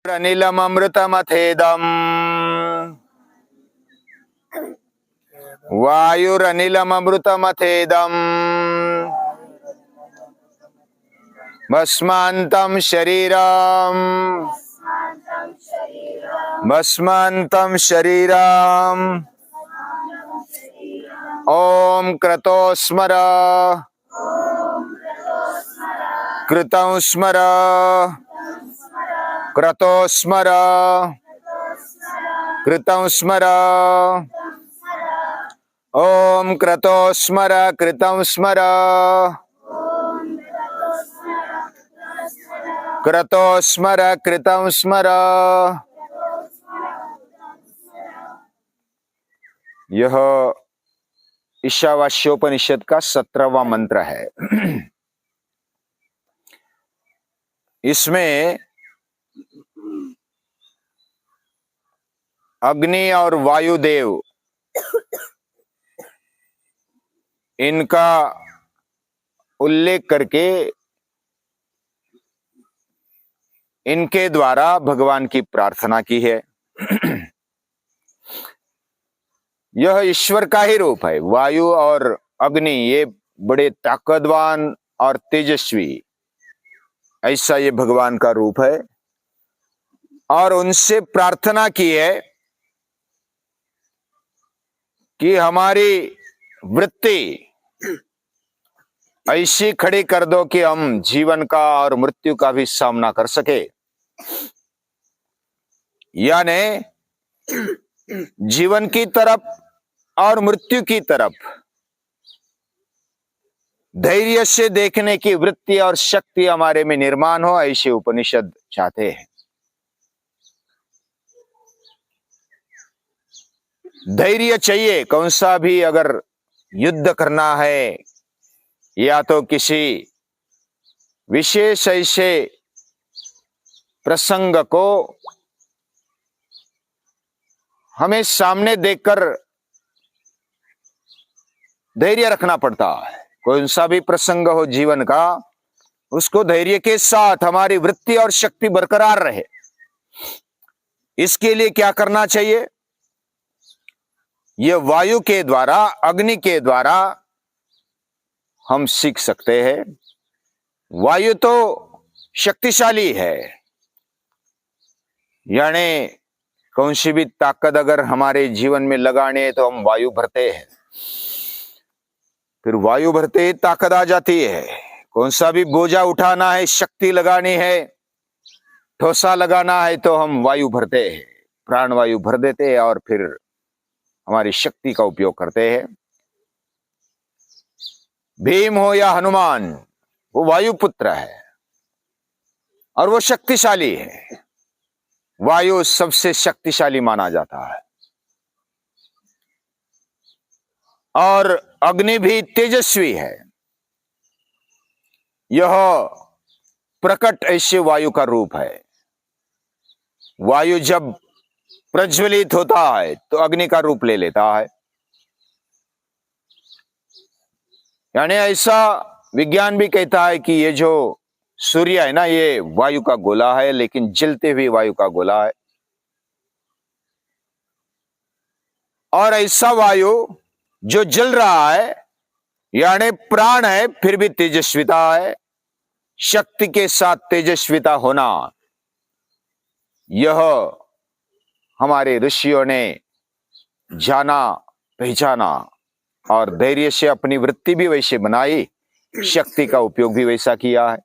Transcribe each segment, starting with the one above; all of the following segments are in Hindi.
अनिलमृतमथेदम् वायुरनिलमृतमथेदम् भस्मान्तं शरीरम् ओम क्रतो स्मर कृतं स्मर क्रतो स्मर कृतं स्मर ओम क्रतो स्मर कृतं स्मर क्रतो स्मर कृतं स्मर। यह ईशावास्योपनिषद का 17वां मंत्र है। इसमें अग्नि और वायुदेव इनका उल्लेख करके इनके द्वारा भगवान की प्रार्थना की है। यह ईश्वर का ही रूप है। वायु और अग्नि ये बड़े ताकतवान और तेजस्वी, ऐसा ये भगवान का रूप है। और उनसे प्रार्थना की है कि हमारी वृत्ति ऐसी खड़ी कर दो कि हम जीवन का और मृत्यु का भी सामना कर सके। यानी जीवन की तरफ और मृत्यु की तरफ धैर्य से देखने की वृत्ति और शक्ति हमारे में निर्माण हो, ऐसे उपनिषद चाहते हैं। धैर्य चाहिए। कौन सा भी अगर युद्ध करना है या तो किसी विशेष ऐसे प्रसंग को हमें सामने देखकर धैर्य रखना पड़ता है। कौन सा भी प्रसंग हो जीवन का, उसको धैर्य के साथ हमारी वृत्ति और शक्ति बरकरार रहे, इसके लिए क्या करना चाहिए? यह वायु के द्वारा, अग्नि के द्वारा हम सीख सकते हैं। वायु तो शक्तिशाली है, यानी कौन सी भी ताकत अगर हमारे जीवन में लगाने तो हम वायु भरते हैं, फिर वायु भरते ही ताकत आ जाती है। कौन सा भी बोझा उठाना है, शक्ति लगानी है, ठोसा लगाना है, तो हम वायु भरते हैं, प्राण वायु भर देते हैं और फिर हमारी शक्ति का उपयोग करते हैं। भीम हो या हनुमान, वो वायुपुत्र है और वो शक्तिशाली है। वायु सबसे शक्तिशाली माना जाता है और अग्नि भी तेजस्वी है। यह प्रकट ऐसे वायु का रूप है। वायु जब प्रज्वलित होता है तो अग्नि का रूप ले लेता है। यानी ऐसा विज्ञान भी कहता है कि ये जो सूर्य है ना, ये वायु का गोला है, लेकिन जलते हुए वायु का गोला है। और ऐसा वायु जो जल रहा है, यानी प्राण है, फिर भी तेजस्विता है। शक्ति के साथ तेजस्विता होना, यह हमारे ऋषियों ने जाना, पहचाना और धैर्य से अपनी वृत्ति भी वैसे बनाई, शक्ति का उपयोग भी वैसा किया है।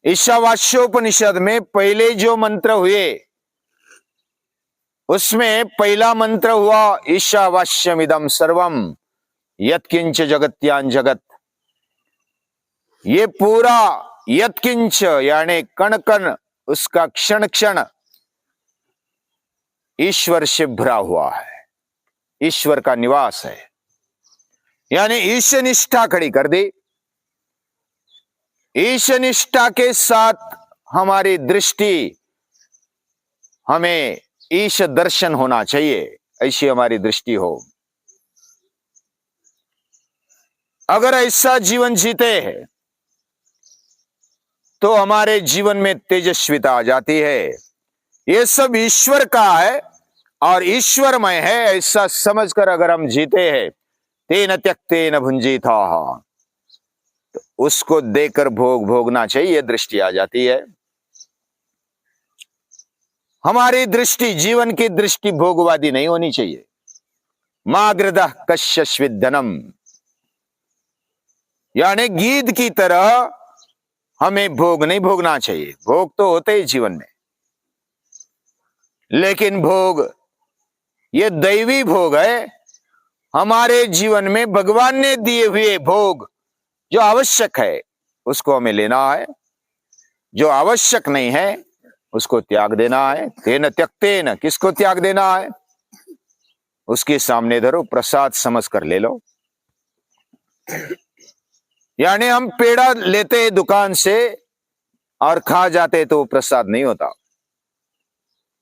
ईशावास्योपनिषद में पहले जो मंत्र हुए, उसमें पहला मंत्र हुआ ईशावास्यमिदं सर्वम यत्किंच जगत्यां जगत। ये पूरा यत्किंच यानी कण कण, उसका क्षण क्षण ईश्वर से भरा हुआ है, ईश्वर का निवास है। यानी ईश निष्ठा खड़ी कर दी। ईश निष्ठा के साथ हमारी दृष्टि, हमें ईश दर्शन होना चाहिए, ऐसी हमारी दृष्टि हो। अगर ऐसा जीवन जीते हैं तो हमारे जीवन में तेजस्विता आ जाती है। ये सब ईश्वर का है और ईश्वरमय है, ऐसा समझकर अगर हम जीते हैं, तेन त्यक्तेन भुंजीथा, तो उसको देकर भोग भोगना चाहिए, दृष्टि आ जाती है। हमारी दृष्टि, जीवन की दृष्टि भोगवादी नहीं होनी चाहिए। माग्रदः कश्यश्विद्धनम, यानी गीध की तरह हमें भोग नहीं भोगना चाहिए। भोग तो होते ही जीवन में, लेकिन भोग ये दैवी भोग है। हमारे जीवन में भगवान ने दिए हुए भोग जो आवश्यक है उसको हमें लेना है, जो आवश्यक नहीं है उसको त्याग देना है। तेन त्यक्तेन, किसको त्याग देना है? उसके सामने धरो, प्रसाद समझ कर ले लो। यानी हम पेड़ा लेते हैं दुकान से और खा जाते तो वो प्रसाद नहीं होता,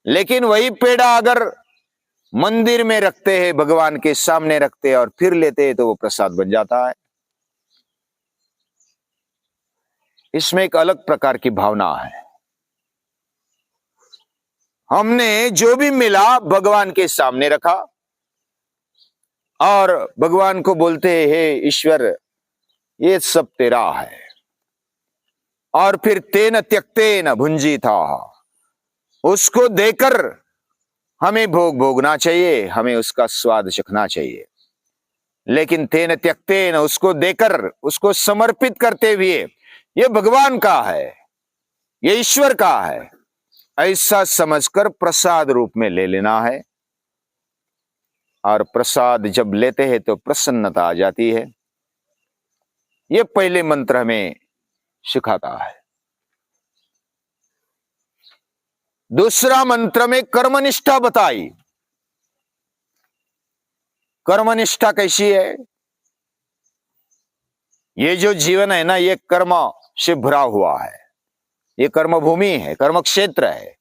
लेकिन वही पेड़ा अगर मंदिर में रखते हैं, भगवान के सामने रखते हैं और फिर लेते हैं तो वो प्रसाद बन जाता है। इसमें एक अलग प्रकार की भावना है। हमने जो भी मिला भगवान के सामने रखा और भगवान को बोलते हैं, हे ईश्वर, ये सब तेरा है। और फिर तेन त्यक्तेन भुंजीथा, उसको देकर हमें भोग भोगना चाहिए, हमें उसका स्वाद चखना चाहिए। लेकिन तेन त्यक्तेन, उसको देकर, उसको समर्पित करते हुए, ये भगवान का है, ये ईश्वर का है, ऐसा समझकर प्रसाद रूप में ले लेना है। और प्रसाद जब लेते हैं तो प्रसन्नता आ जाती है। ये पहले मंत्र हमें सिखाता है। दूसरा मंत्र में कर्मनिष्ठा बताई। कर्मनिष्ठा कैसी है? ये जो जीवन है ना, ये कर्म से भरा हुआ है। ये कर्म भूमि है, कर्म क्षेत्र है।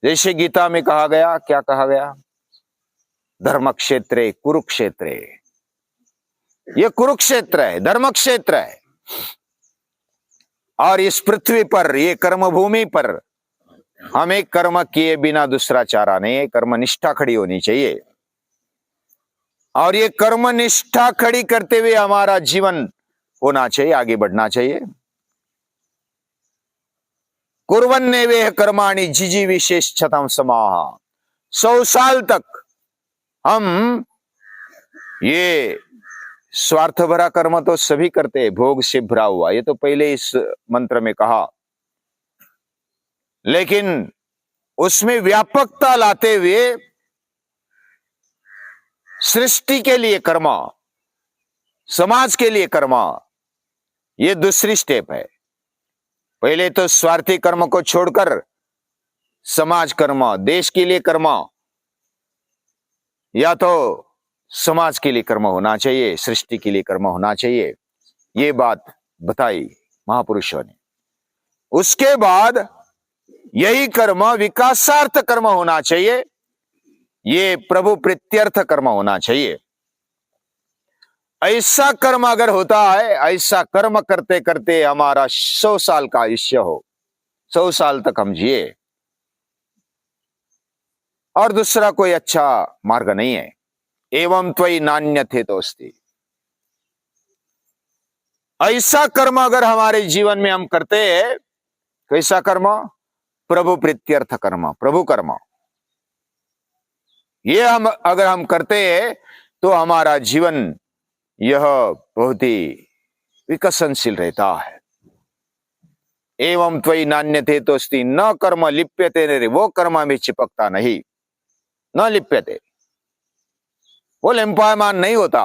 जैसे गीता में कहा गया, क्या कहा गया? धर्म क्षेत्रे कुरुक्षेत्रे। ये कुरुक्षेत्र है, धर्म क्षेत्र है। और इस पृथ्वी पर, ये कर्म भूमि पर हमें कर्म किए बिना दूसरा चारा नहीं है। कर्मनिष्ठा खड़ी होनी चाहिए। और ये कर्मनिष्ठा खड़ी करते हुए हमारा जीवन होना चाहिए, आगे बढ़ना चाहिए। कुर्वन्नेवेह कर्माणि जिजीविषेच्छतां समाः। 100 साल तक हम ये स्वार्थ भरा कर्म तो सभी करते हैं, भोग से भरा हुआ, ये तो पहले इस मंत्र में कहा। लेकिन उसमें व्यापकता लाते हुए सृष्टि के लिए कर्म, समाज के लिए कर्म, ये दूसरी स्टेप है। पहले तो स्वार्थी कर्म को छोड़कर समाज कर्म, देश के लिए कर्म, या तो समाज के लिए कर्म होना चाहिए, सृष्टि के लिए कर्म होना चाहिए। ये बात बताई महापुरुषों ने। उसके बाद यही कर्म विकासार्थ कर्म होना चाहिए, ये प्रभु प्रीत्यर्थ कर्म होना चाहिए। ऐसा कर्म अगर होता है, ऐसा कर्म करते करते हमारा 100 साल का आयुष्य हो, 100 साल तक हम जिए, और दूसरा कोई अच्छा मार्ग नहीं है। एवं त्वयि नान्यथेतोस्ति। ऐसा कर्म अगर हमारे जीवन में हम करते हैं, कैसा कर्म? प्रभु प्रीत्यर्थ कर्म, प्रभु कर्म। ये हम अगर हम करते हैं तो हमारा जीवन यह बहुत ही विकसनशील रहता है। एवं त्वयि नान्यथेतोस्ति न कर्म लिप्यते रे, वो कर्म में चिपकता नहीं, न लिप्यते, वो लिंपायमान नहीं होता,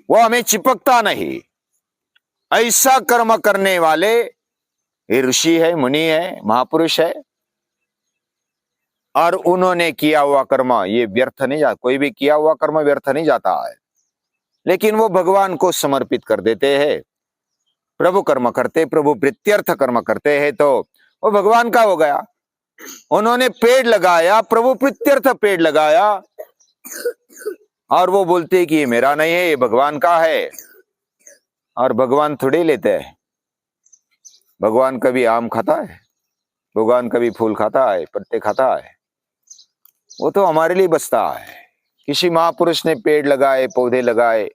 वो हमें चिपकता नहीं। ऐसा कर्म करने वाले ये ऋषि है, मुनि है, महापुरुष है, और उन्होंने किया हुआ कर्म ये व्यर्थ नहीं जाता। कोई भी किया हुआ कर्म व्यर्थ नहीं जाता है, लेकिन वो भगवान को समर्पित कर देते हैं। प्रभु कर्म करते, प्रभु प्रीत्यर्थ कर्म करते हैं तो वो भगवान का हो गया। उन्होंने पेड़ लगाया, प्रभु प्रीत्यर्थ पेड़ लगाया, और वो बोलते कि ये मेरा नहीं है, ये भगवान का है। और भगवान थोड़े लेते हैं, भगवान कभी आम खाता है? भगवान कभी फूल खाता है, पत्ते खाता है? वो तो हमारे लिए बचता है। किसी महापुरुष ने पेड़ लगाए, पौधे लगाए,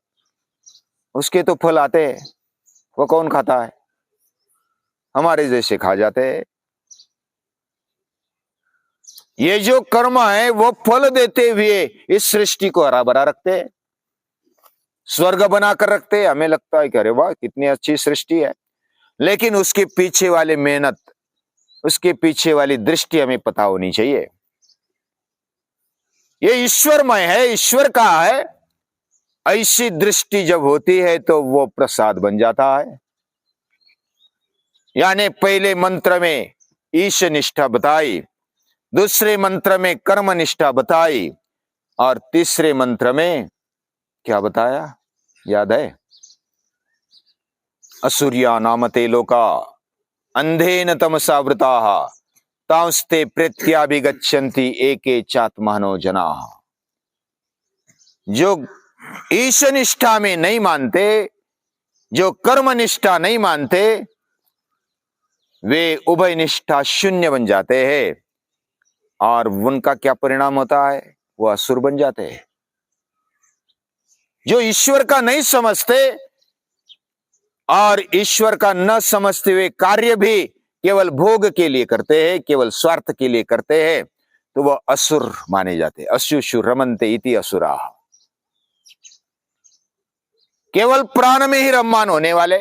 उसके तो फल आते हैं। वो कौन खाता है? हमारे जैसे खा जाते हैं। ये जो कर्म है वो फल देते हुए इस सृष्टि को हरा भरा रखते हैं, स्वर्ग बनाकर रखते हैं। हमें लगता है कि अरे वाह कितनी अच्छी सृष्टि है, लेकिन उसके पीछे वाले मेहनत, उसके पीछे वाली दृष्टि हमें पता होनी चाहिए। ये ईश्वरमय है, ईश्वर का है। ऐसी दृष्टि जब होती है तो वो प्रसाद बन जाता है। यानी पहले मंत्र में ईश निष्ठा बताई, दूसरे मंत्र में कर्म निष्ठा बताई, और तीसरे मंत्र में क्या बताया, याद है? असुर्या नामते लोका अंधेन तमसा वृताः तांस्ते प्रेत्याभिगच्छन्ति एके चात्मनो जनाः। जो ईश निष्ठा में नहीं मानते, जो कर्म निष्ठा नहीं मानते, वे उभय निष्ठा शून्य बन जाते हैं, और उनका क्या परिणाम होता है? वो असुर बन जाते हैं। जो ईश्वर का नहीं समझते और ईश्वर का न समझते हुए कार्य भी केवल भोग के लिए करते हैं, केवल स्वार्थ के लिए करते हैं, तो वह असुर माने जाते हैं। अश्युषु रमन्ते इति असुरा। केवल प्राण में ही रममान होने वाले,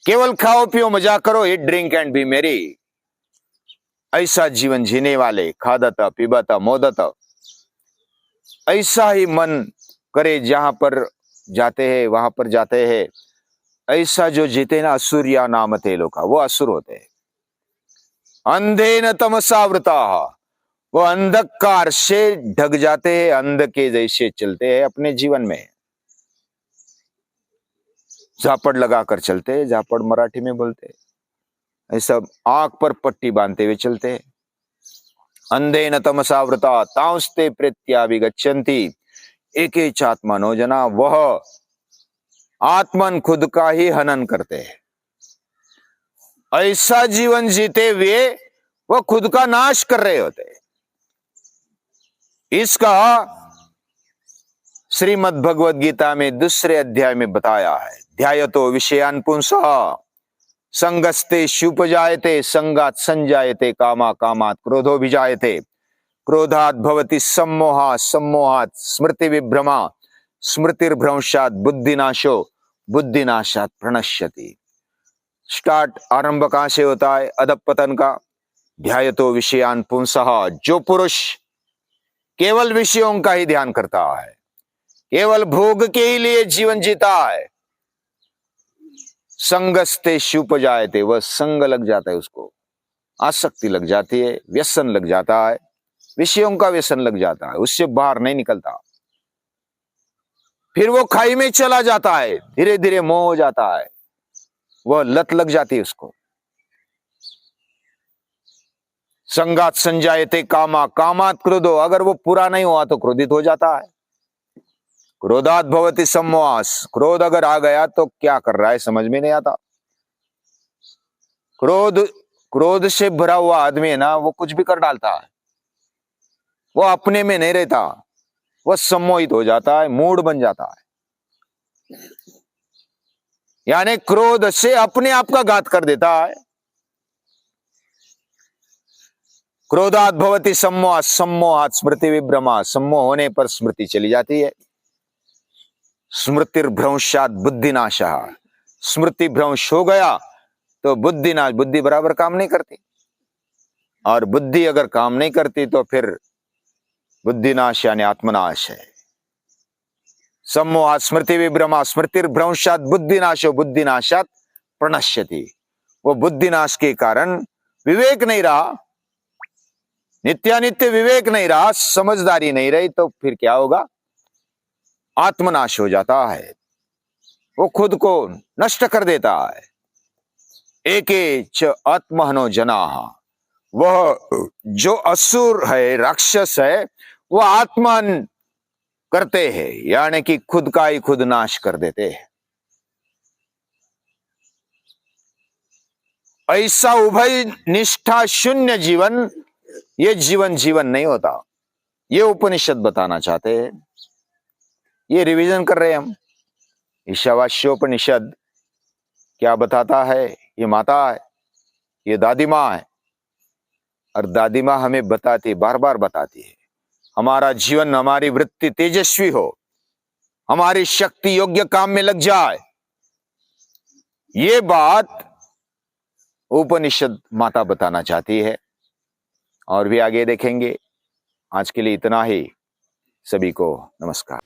केवल खाओ पियो मजा करो, ईट ड्रिंक एंड बी मेरी, ऐसा जीवन जीने वाले, खादत पीबत मोदत, ऐसा ही मन करे जहां पर जाते हैं वहां पर जाते हैं, ऐसा जो जीते ना, असुर्या नामते लोका, वो असुर होते हैं। अंधेन तमसा वृताः, वो अंधकार से ढक जाते हैं, अंध के जैसे चलते हैं अपने जीवन में, झापड़ लगाकर चलते हैं, झापड़ मराठी में बोलते हैं, ऐसा आंख पर पट्टी बांधते हुए चलते हैं। अंधेन तमसा वृता तांस्ते प्रेत्याभिगच्छन्ति एके चात्मनो जना, वह आत्मन खुद का ही हनन करते हैं। ऐसा जीवन जीते हुए वह खुद का नाश कर रहे होते हैं। इसका श्रीमद् भगवद गीता में दूसरे अध्याय में बताया है। ध्यायतो विषयान् पुंसः संगस्ते शुपजायते संगात संजायते कामा कामात् क्रोधो विजायते क्रोधात् भवति सम्मोहा सम्मोहात् स्मृति विभ्रमा स्मृतिर्भ्रंशात् बुद्धिनाशो बुद्धिनाशात् प्रणश्यति। स्टार्ट आरंभ कहां से होता है? अधपतन का। ध्यायतो विषयान् पुंसः, जो पुरुष केवल विषयों का ही ध्यान करता है, केवल भोग के ही लिए जीवन जीता है, संगस्ते शुपजायते, वह संग लग जाता है, उसको आसक्ति लग जाती है, व्यसन लग जाता है, विषयों का व्यसन लग जाता है, उससे बाहर नहीं निकलता। फिर वो खाई में चला जाता है, धीरे धीरे मोह हो जाता है, वह लत लग जाती है उसको। संगात संजायते कामा कामात क्रोधो, अगर वो पूरा नहीं हुआ तो क्रोधित हो जाता है। क्रोधात भवति सम्मोहास, क्रोध अगर आ गया तो क्या कर रहा है समझ में नहीं आता। क्रोध से भरा हुआ आदमी है ना, वो कुछ भी कर डालता है, वो अपने में नहीं रहता, वह सम्मोहित हो जाता है, मूड बन जाता है। यानी क्रोध से अपने आप का घात कर देता है। क्रोधात भवति सम्मोह सम्मोहात स्मृति विभ्रमा, सम्मोह होने पर स्मृति चली जाती है। स्मृतिर्भ्रंशात बुद्धिनाशः, स्मृति भ्रंश हो गया तो बुद्धिनाश, बुद्धि बराबर काम नहीं करती, और बुद्धि अगर काम नहीं करती तो फिर बुद्धिनाश यानी आत्मनाश है। सम्मोहात स्मृति विभ्रमा स्मृतिर्भ्रंशात बुद्धिनाशो बुद्धिनाशात प्रणश्यति, वो बुद्धिनाश के कारण विवेक नहीं रहा, नित्यानित्य विवेक नहीं रहा, समझदारी नहीं रही, तो फिर क्या होगा? आत्मनाश हो जाता है, वो खुद को नष्ट कर देता है। एके च आत्महनो जनाः, वह जो असुर है, राक्षस है, वह आत्महन करते हैं, यानी कि खुद का ही खुद नाश कर देते हैं। ऐसा उभय निष्ठा शून्य जीवन, ये जीवन जीवन नहीं होता। ये उपनिषद बताना चाहते हैं। ये रिवीजन कर रहे हैं हम। ईशावास्योपनिषद क्या बताता है? ये माता है, ये दादी माँ है, और दादी माँ हमें बताती, बार बार बताती है, हमारा जीवन, हमारी वृत्ति तेजस्वी हो, हमारी शक्ति योग्य काम में लग जाए। ये बात उपनिषद माता बताना चाहती है। और भी आगे देखेंगे। आज के लिए इतना ही। सभी को नमस्कार।